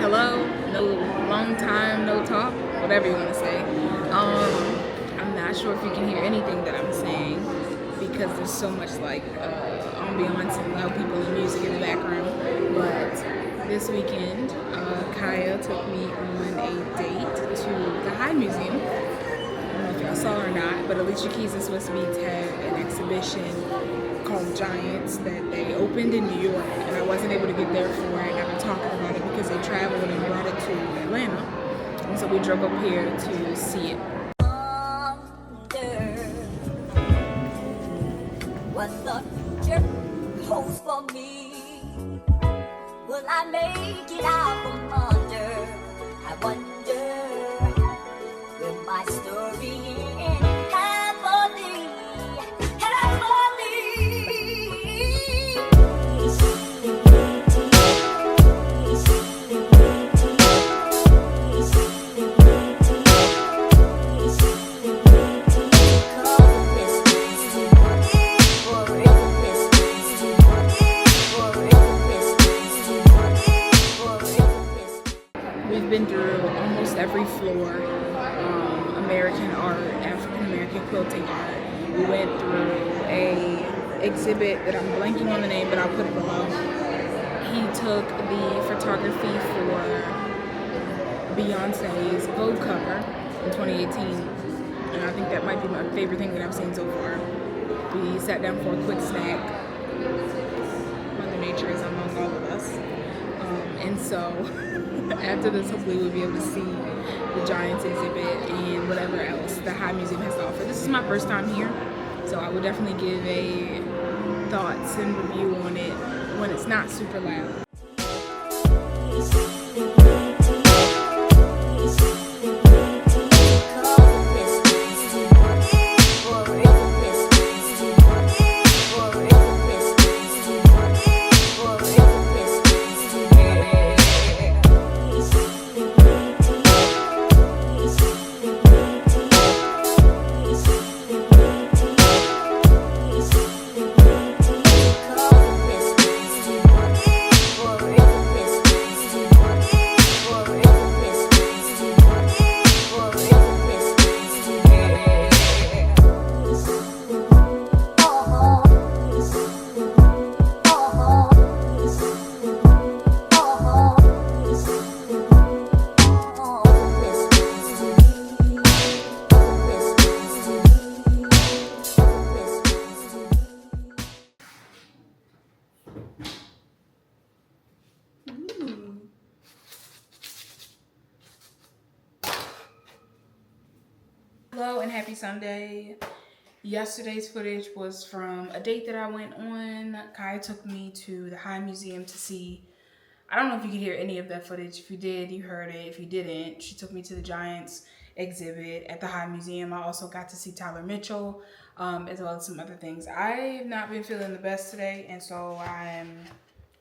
Hello, no long time, no talk, whatever you want to say. I'm not sure if you can hear anything that I'm saying because there's so much like ambiance and loud people and music in the background. But this weekend, Kaya took me on a date to the High Museum. I don't know if y'all saw or not, but Alicia Keys and Swiss Beats had an exhibition called Giants that they opened in New York, and I wasn't able to get there for it. And I've been talking about it because they traveled and brought it to Atlanta, and so we drove up here to see it. What the future holds for me? Will I make it out from under? I wonder. Will my story end happily? We've been through almost every floor, American art, African American quilting art. We went through a exhibit that I'm blanking on the name, but I'll put it below. He took the photography for Beyonce's Vogue cover in 2018, and I think that might be my favorite thing that I've seen so far. We sat down for a quick snack. Mother Nature is among all of us. And so after this, hopefully we'll be able to see the Giants exhibit and whatever else the High Museum has to offer. This is my first time here, so I would definitely give a thoughts and review on it when it's not super loud. Hello and happy Sunday. Yesterday's footage was from a date that I went on. Kai took me to the High Museum to see, I don't know if you could hear any of that footage. If you did, you heard it. If you didn't, she took me to the Giants exhibit at the High Museum. I also got to see Tyler Mitchell, as well as some other things. I have not been feeling the best today, and so I'm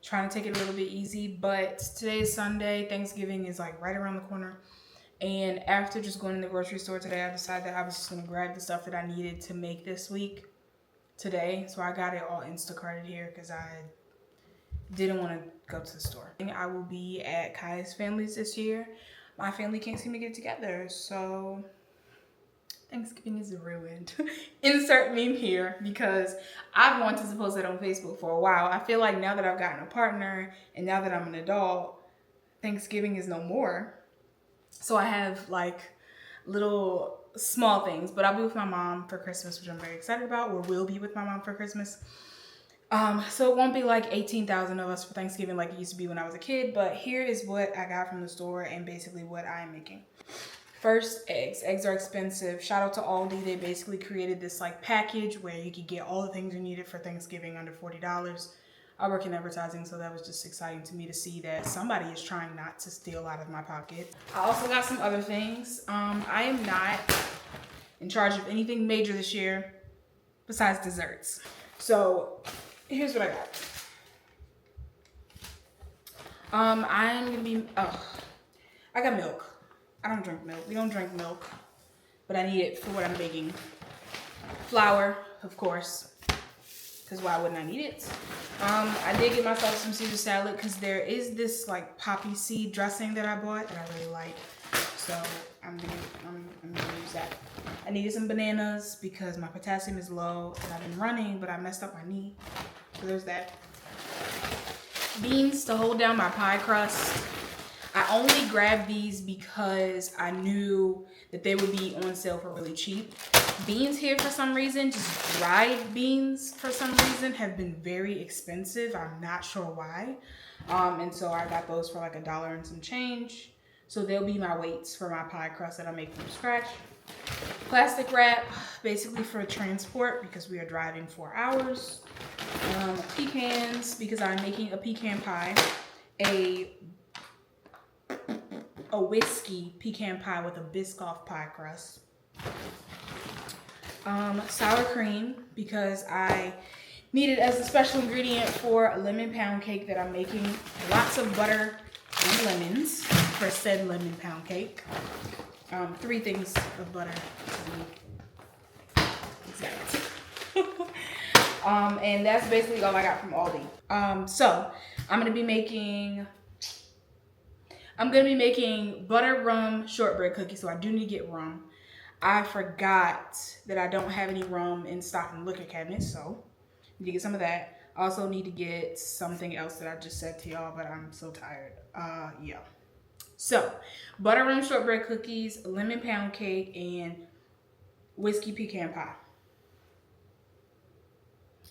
trying to take it a little bit easy, but today is Sunday. Thanksgiving is like right around the corner. And after just going to the grocery store today, I decided that I was just gonna grab the stuff that I needed to make this week today. So I got it all Instacarted here because I didn't want to go to the store. I will be at Kaya's family's this year. My family can't seem to get together, so Thanksgiving is ruined. Insert meme here because I've wanted to post it on Facebook for a while. I feel like now that I've gotten a partner and now that I'm an adult, Thanksgiving is no more. So I have like little small things, but I'll be with my mom for Christmas, which I'm very excited about, or will be with my mom for Christmas. So it won't be like 18,000 of us for Thanksgiving like it used to be when I was a kid, but here is what I got from the store and basically what I'm making. First, eggs. Eggs are expensive. Shout out to Aldi. They basically created this like package where you could get all the things you needed for Thanksgiving under $40. I work in advertising, so that was just exciting to me to see that somebody is trying not to steal out of my pocket. I also got some other things. I am not in charge of anything major this year besides desserts. So here's what I got. I'm gonna be, I got milk. I don't drink milk. We don't drink milk, but I need it for what I'm baking. Flour, of course, because why wouldn't I need it? I did get myself some Caesar salad because there is this like poppy seed dressing that I bought that I really like. So I'm gonna use that. I needed some bananas because my potassium is low and I've been running, but I messed up my knee. So there's that. Beans to hold down my pie crust. I only grabbed these because I knew that they would be on sale for really cheap. Beans here for some reason, just dried beans for some reason, have been very expensive. I'm not sure why. And so I got those for like $1 and some change. So they'll be my weights for my pie crust that I make from scratch. Plastic wrap, basically for transport because we are driving 4 hours. Pecans, because I'm making a pecan pie. A whiskey pecan pie with a Biscoff pie crust. Sour cream, because I need it as a special ingredient for a lemon pound cake that I'm making. Lots of butter and lemons for said lemon pound cake. 3 things of butter. Exactly. And that's basically all I got from Aldi. So I'm gonna be making butter rum shortbread cookies. So I do need to get rum. I forgot that I don't have any rum in stock in the liquor cabinet, so I need to get some of that. I also need to get something else that I just said to y'all, but I'm so tired. Yeah. So, butter rum shortbread cookies, lemon pound cake, and whiskey pecan pie.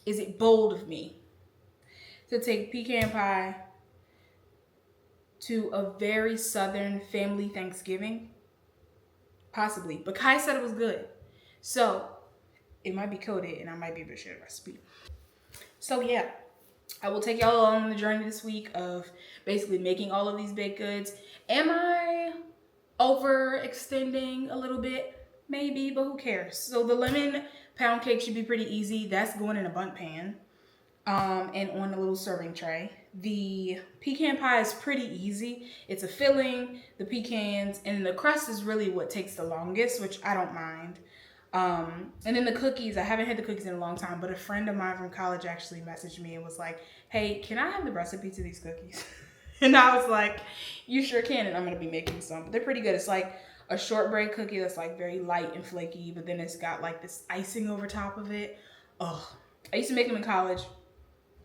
Is it bold of me to take pecan pie to a very southern family Thanksgiving? Possibly, but Kai said it was good. So it might be coded and I might be able to share the recipe. So yeah, I will take y'all along on the journey this week of basically making all of these baked goods. Am I overextending a little bit? Maybe, but who cares? So the lemon pound cake should be pretty easy. That's going in a bundt pan and on a little serving tray. The pecan pie is pretty easy. It's a filling, the pecans, and the crust is really what takes the longest, which I don't mind. And then the cookies, I haven't had the cookies in a long time, but a friend of mine from college actually messaged me and was like, hey, can I have the recipe to these cookies? And I was like, you sure can, and I'm gonna be making some. But they're pretty good. It's like a shortbread cookie that's like very light and flaky, but then it's got like this icing over top of it. Oh, I used to make them in college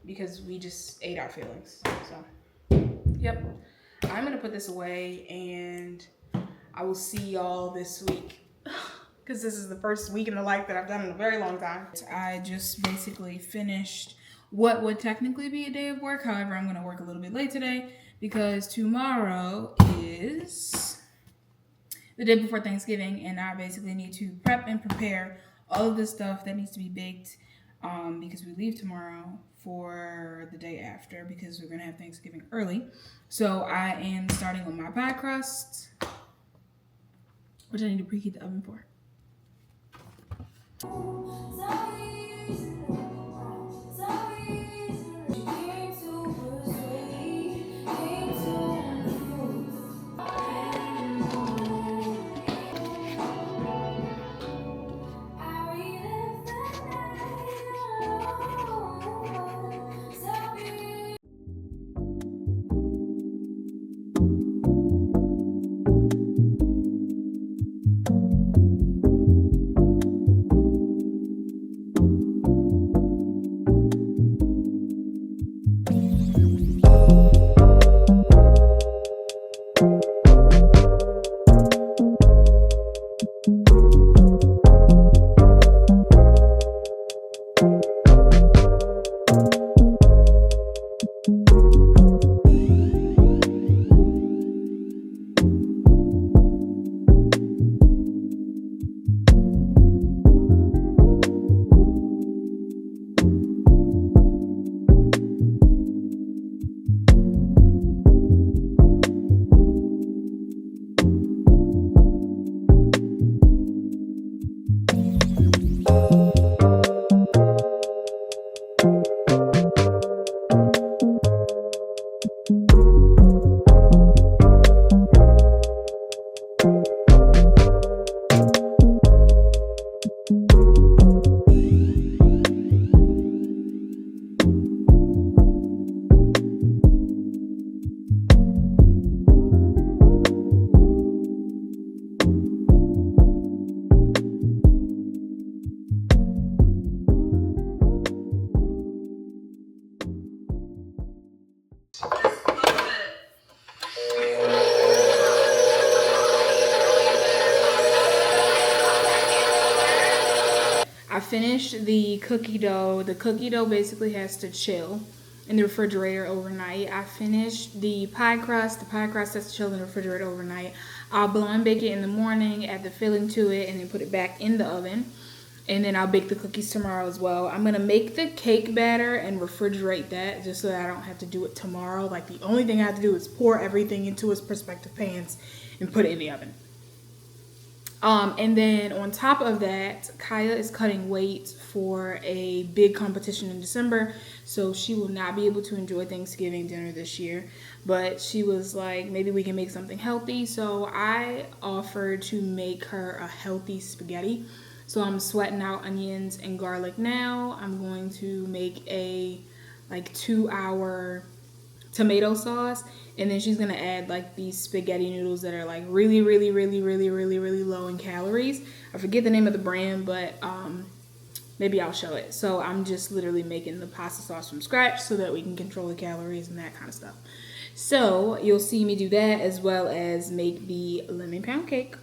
because we just ate our feelings. So, yep. I'm gonna put this away and I will see y'all this week. Because this is the first week in the life that I've done in a very long time. I just basically finished what would technically be a day of work. However, I'm going to work a little bit late today because tomorrow is the day before Thanksgiving, and I basically need to prep and prepare all of the stuff that needs to be baked because we leave tomorrow for the day after because we're going to have Thanksgiving early. So I am starting on my pie crust, which I need to preheat the oven for. finished the cookie dough. The cookie dough basically has to chill in the refrigerator overnight. I finished the pie crust. The pie crust has to chill in the refrigerator overnight. I'll blow and bake it in the morning, add the filling to it, and then put it back in the oven. And then I'll bake the cookies tomorrow as well. I'm gonna make the cake batter and refrigerate that just so that I don't have to do it tomorrow. Like, the only thing I have to do is pour everything into its respective pans and put it in the oven. And then on top of that, Kaya is cutting weight for a big competition in December, so she will not be able to enjoy Thanksgiving dinner this year. But she was like, maybe we can make something healthy. So I offered to make her a healthy spaghetti. So I'm sweating out onions and garlic now. I'm going to make a 2-hour tomato sauce, and then she's gonna add like these spaghetti noodles that are like really low in calories. I forget the name of the brand, but maybe I'll show it. So I'm just literally making the pasta sauce from scratch so that we can control the calories and that kind of stuff. So you'll see me do that, as well as make the lemon pound cake.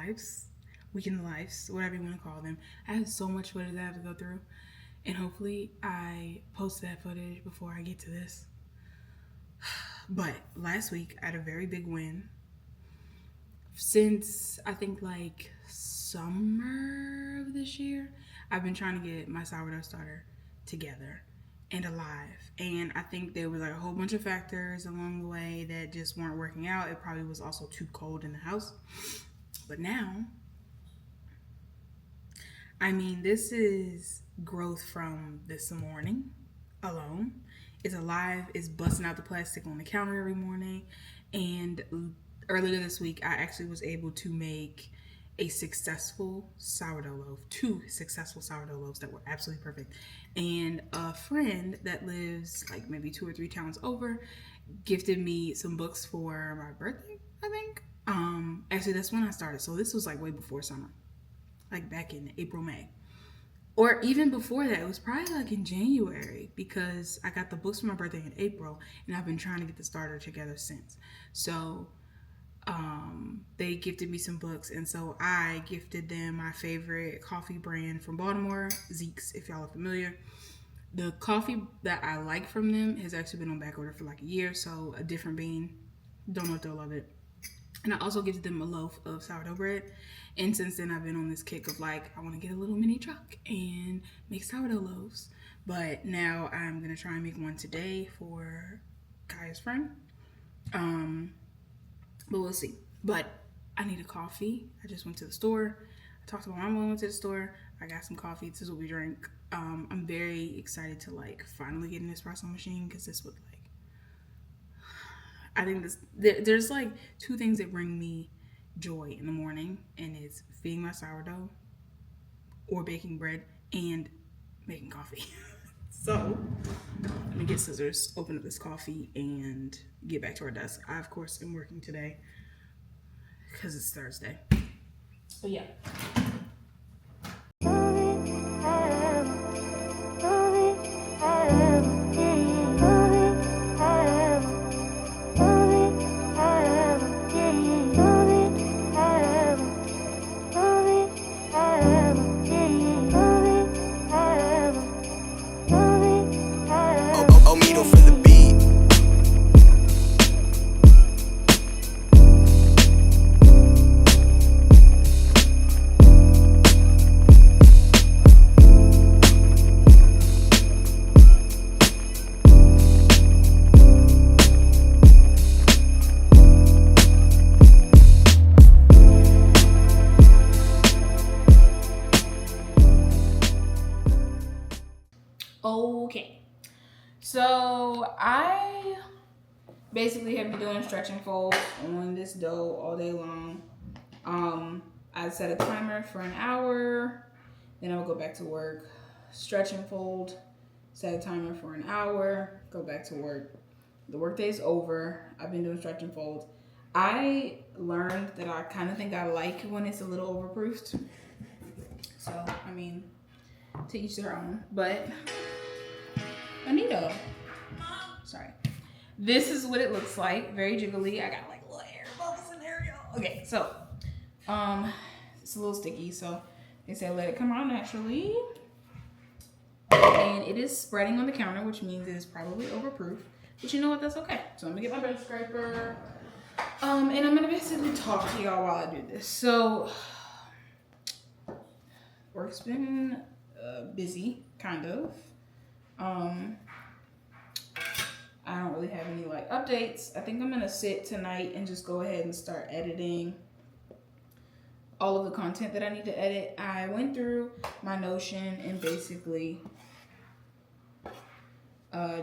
lives, weekend lives, whatever you want to call them. I had so much footage I have to go through, and hopefully I post that footage before I get to this. But last week I had a very big win. Since I think like summer of this year, I've been trying to get my sourdough starter together and alive. And I think there was like a whole bunch of factors along the way that just weren't working out. It probably was also too cold in the house. But now, I mean, this is growth from this morning alone. It's alive. It's busting out the plastic on the counter every morning. And earlier this week, I actually was able to make a successful sourdough loaf, 2 successful sourdough loaves that were absolutely perfect. And a friend that lives like maybe 2 or 3 towns over gifted me some books for my birthday, I think. Actually, that's when I started. So this was like way before summer, like back in April, May. Or even before that, it was probably like in January, because I got the books for my birthday in April, and I've been trying to get the starter together since. So they gifted me some books, and so I gifted them my favorite coffee brand from Baltimore, Zeke's, if y'all are familiar. The coffee that I like from them has actually been on back order for like a year, so a different bean. Don't know if they'll love it. And I also gifted them a loaf of sourdough bread. And since then, I've been on this kick of like, I want to get a little mini truck and make sourdough loaves. But now I'm going to try and make one today for Kaya's friend. But we'll see. But I need a coffee. I just went to the store. I talked to my mom when I went to the store. I got some coffee. This is what we drank. I'm very excited to like finally get an espresso machine, because this would like, I think there's like 2 things that bring me joy in the morning, and it's feeding my sourdough or baking bread and making coffee. So let me get scissors, open up this coffee, and get back to our desk. I of course am working today because it's Thursday. But yeah. Okay, so I basically have been doing stretch and fold on this dough all day long. I set a timer for an hour, then I'll go back to work, stretch and fold, set a timer for an hour, go back to work. The workday is over. I've been doing stretch and fold. I learned that I kind of think I like when it's a little overproofed. So, I mean, to each their own, but Anita, sorry. This is what it looks like. Very jiggly. I got like little air bubbles in there, y'all. Okay, so it's a little sticky, so they say let it come out naturally. And it is spreading on the counter, which means it is probably overproof. But you know what? That's okay. So I'm gonna get my bed scraper. And I'm gonna basically talk to y'all while I do this. So work's been busy, kind of. I don't really have any like updates. I think I'm gonna sit tonight and just go ahead and start editing all of the content that I need to edit. I went through my Notion and basically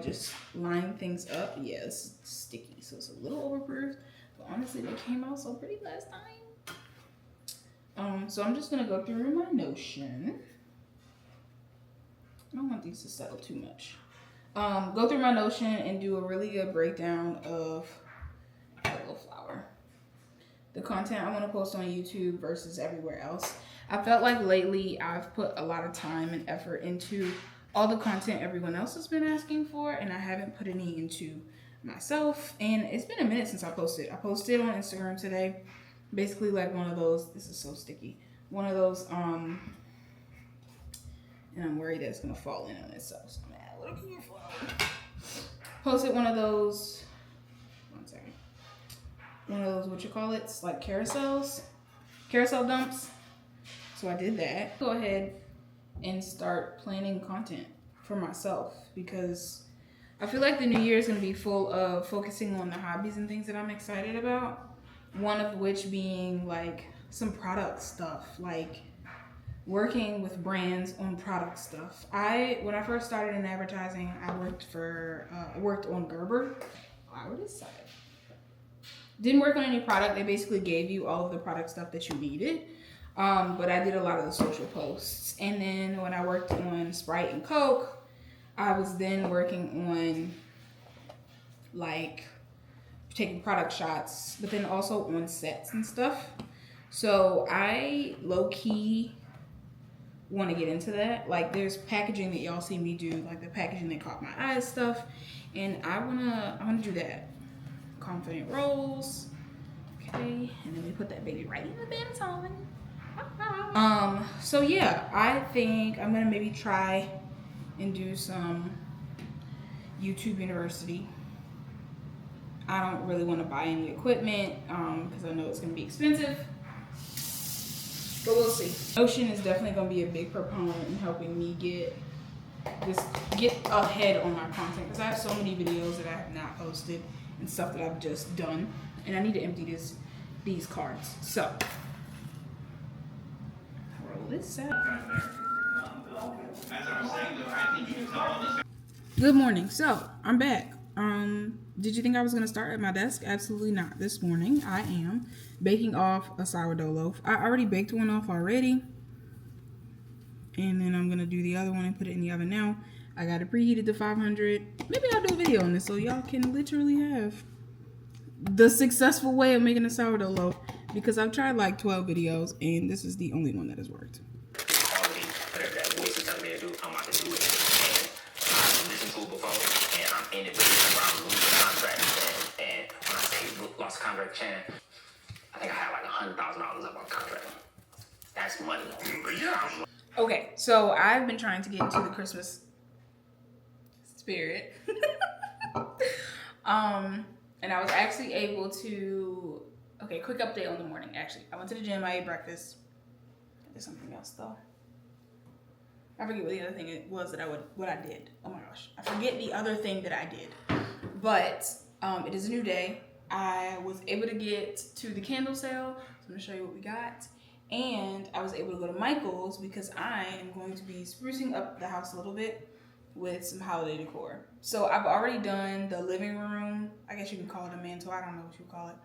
just line things up. Yeah, it's sticky, so it's a little overproof, but honestly they came out so pretty last time. So I'm just gonna go through my Notion. I don't want these to settle too much. Go through my Notion and do a really good breakdown of yellow flour. The content I want to post on YouTube versus everywhere else. I felt like lately I've put a lot of time and effort into all the content everyone else has been asking for, and I haven't put any into myself. And it's been a minute since I posted. I posted on Instagram today. Basically like one of those, this is so sticky. One of those, and I'm worried that it's gonna fall in on itself. So I'm gonna add a little more flour. Posted one of those, one second. One of those, what you call it? It's like carousel dumps. So I did that. Go ahead and start planning content for myself because I feel like the new year is going to be full of focusing on the hobbies and things that I'm excited about. One of which being like some product stuff, like working with brands on product stuff. When I first started in advertising, I worked on Gerber. Why would it say? Didn't work on any product. They basically gave you all of the product stuff that you needed. But I did a lot of the social posts. And then when I worked on Sprite and Coke, I was then working on like taking product shots, but then also on sets and stuff. So I low-key want to get into that. Like there's packaging that y'all see me do, like the packaging that caught my eye stuff. And I wanna do that. Confident rolls. Okay, and then we put that baby right in the Benetton. So yeah, I think I'm gonna maybe try and do some YouTube University. I don't really want to buy any equipment because I know it's gonna be expensive, but we'll see. Notion is definitely gonna be a big proponent in helping me get ahead on my content because I have so many videos that I have not posted and stuff that I've just done, and I need to empty these cards. So roll this out. Good morning. So I'm back. Did you think I was gonna start at my desk? Absolutely not. This morning I am baking off a sourdough loaf. I already baked one off already, and then I'm gonna do the other one and put it in the oven now. I got it preheated to 500. Maybe I'll do a video on this so y'all can literally have the successful way of making a sourdough loaf, because I've tried like 12 videos and this is the only one that has worked. Whatever that voice is telling me to do, I'm about to do it. And I've listened to it before, and I'm in it with it. I'm losing contracts, and when I say lost contract, Shannon, I think I had like $100,000 up on contract. That's money. But yeah. Okay, so I've been trying to get into the Christmas spirit. And I was actually able to, okay, quick update on the morning, actually. I went to the gym, I ate breakfast. I did something else though. I forget what the other thing it was what I did. Oh my gosh. I forget the other thing that I did. But it is a new day. I was able to get to the candle sale. So I'm gonna show you what we got. And I was able to go to Michael's because I am going to be sprucing up the house a little bit with some holiday decor. So I've already done the living room. I guess you can call it a mantle. I don't know what you call it.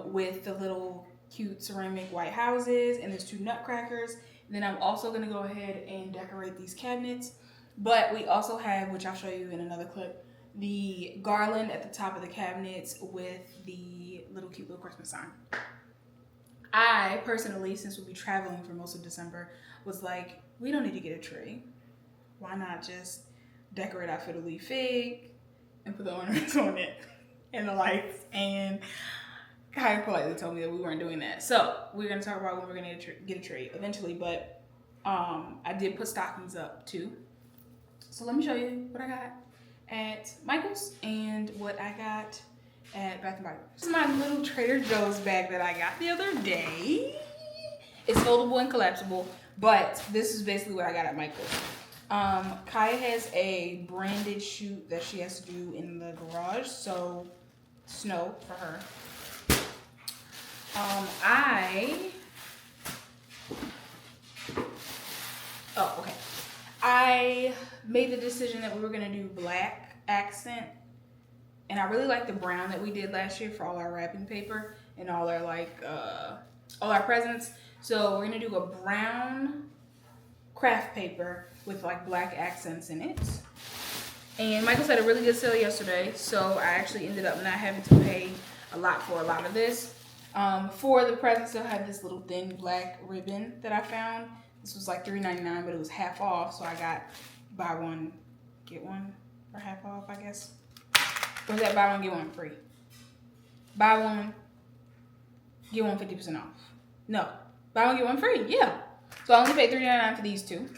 With the little cute ceramic white houses and there's 2 nutcrackers. And then I'm also gonna go ahead and decorate these cabinets. But we also have, which I'll show you in another clip, the garland at the top of the cabinets with the cute little Christmas sign. I personally, since we'll be traveling for most of December, was like, we don't need to get a tree. Why not just decorate our fiddle leaf fig and put the ornaments on it and the lights? And Kaya politely told me that we weren't doing that. So we're gonna talk about when we're gonna get a tree eventually. But I did put stockings up too. So let me show you what I got at Michael's and what I got at Bath & Body Works. This is my little Trader Joe's bag that I got the other day. It's foldable and collapsible, but this is basically what I got at Michael's. Kaya has a branded shoot that she has to do in the garage, so snow for her. I made the decision that we were gonna do black accent, and I really like the brown that we did last year for all our wrapping paper and all our presents. So we're gonna do a brown craft paper with like black accents in it. And Michael's had a really good sale yesterday, so I actually ended up not having to pay a lot for a lot of this. For the presents, I had this little thin black ribbon that I found. This was like $3.99, but it was half off, so I got buy one, get one for half off, I guess. Or was that buy one, get one free? Buy one, get one 50% off. No, buy one get one free. Yeah. So I only paid $3.99 for these two.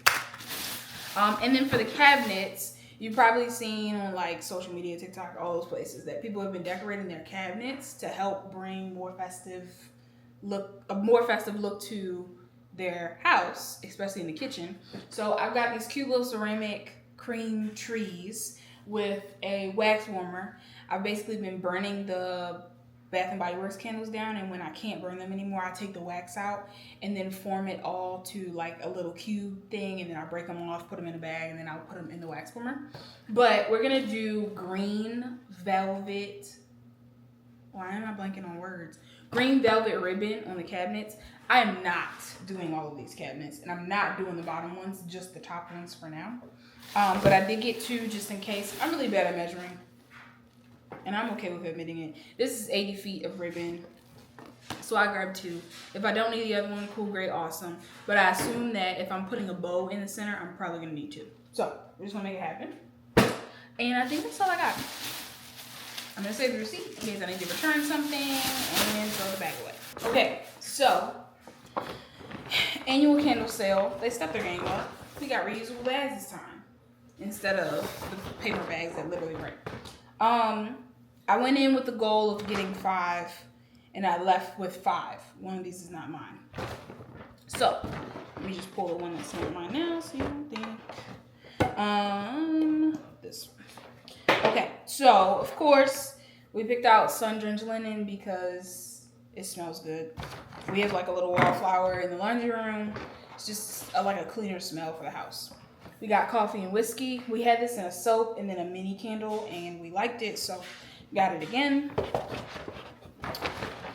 And then for the cabinets, you've probably seen on like social media, TikTok, all those places that people have been decorating their cabinets to help bring a more festive look to their house, especially in the kitchen. So I've got these cute little ceramic cream trees with a wax warmer. I've basically been burning the Bath & Body Works candles down, and when I can't burn them anymore, I take the wax out and then form it all to like a little cube thing, and then I break them off, put them in a bag, and then I'll put them in the wax warmer. But we're gonna do green velvet. Why am I blanking on words? Green velvet ribbon on the cabinets. I am not doing all of these cabinets, and I'm not doing the bottom ones, just the top ones for now. But I did get two just in case. I'm really bad at measuring, and I'm okay with admitting it. This is 80 feet of ribbon, so I grabbed two. If I don't need the other one, cool, great, awesome. But I assume that if I'm putting a bow in the center, I'm probably gonna need two. So we're just gonna make it happen. And I think that's all I got. I'm gonna save the receipt in case I need to return something and throw the bag away. Okay, so annual candle sale. They stepped their game up. We got reusable bags this time instead of the paper bags that literally break. I went in with the goal of getting 5, and I left with 5. One of these is not mine. So let me just pull the one that's not mine now, so you don't think. This one. Okay, so of course we picked out sun-drenched linen because it smells good. We have like a little wallflower in the laundry room. It's just like a cleaner smell for the house. We got coffee and whiskey. We had this in a soap and then a mini candle, and we liked it, so got it again.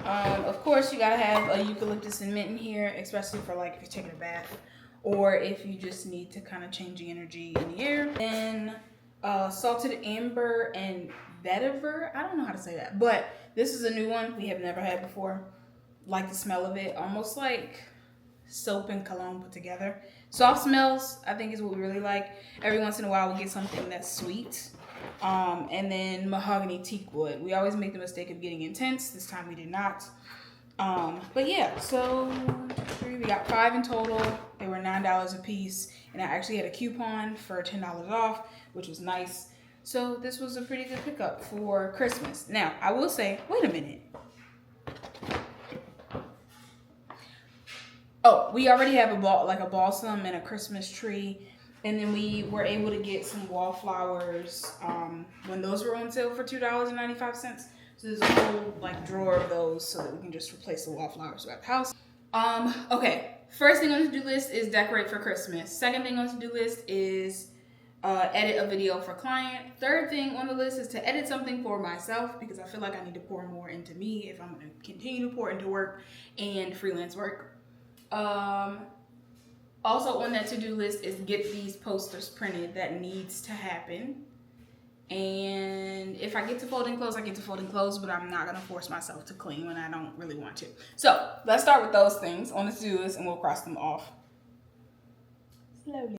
Of course, you gotta have a eucalyptus and mint in here, especially for like if you're taking a bath or if you just need to kind of change the energy in the air. Then salted amber and vetiver. I don't know how to say that, but this is a new one we have never had before. Like the smell of it, almost like soap and cologne put together. Soft smells, I think, is what we really like. Every once in a while, we'll get something that's sweet. And then mahogany teak wood. We always make the mistake of getting intense. This time we did not. But yeah, so we got 5 in total. They were $9 a piece, and I actually had a coupon for $10 off, which was nice. So this was a pretty good pickup for Christmas. Now, I will say, wait a minute. Oh, we already have a balsam and a Christmas tree, and then we were able to get some wallflowers when those were on sale for $2.95. So there's a whole like drawer of those so that we can just replace the wallflowers throughout the house. Okay, first thing on the to-do list is decorate for Christmas. Second thing on the to-do list is edit a video for client. Third thing on the list is to edit something for myself because I feel like I need to pour more into me if I'm going to continue to pour into work and freelance work. Also on that to-do list is get these posters printed. That needs to happen. And if I get to folding clothes, I get to folding clothes, but I'm not going to force myself to clean when I don't really want to. So let's start with those things on the to-do list and we'll cross them off slowly.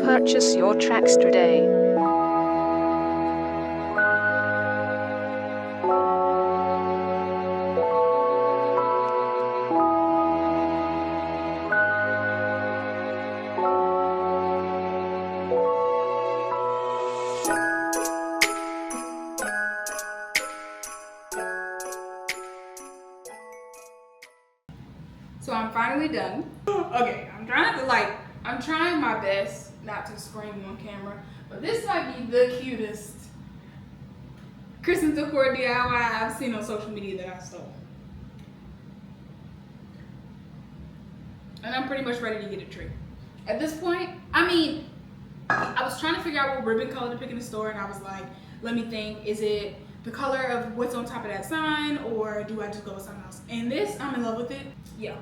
Purchase your tracks today. So I'm finally done. Okay, I'm trying my best not to scream on camera, but this might be the cutest Christmas decor DIY I've seen on social media that I stole. And I'm pretty much ready to get a tree. At this point, I mean, I was trying to figure out what ribbon color to pick in the store, and I was like, let me think, is it the color of what's on top of that sign, or do I just go with something else? And this, I'm in love with it. Yeah.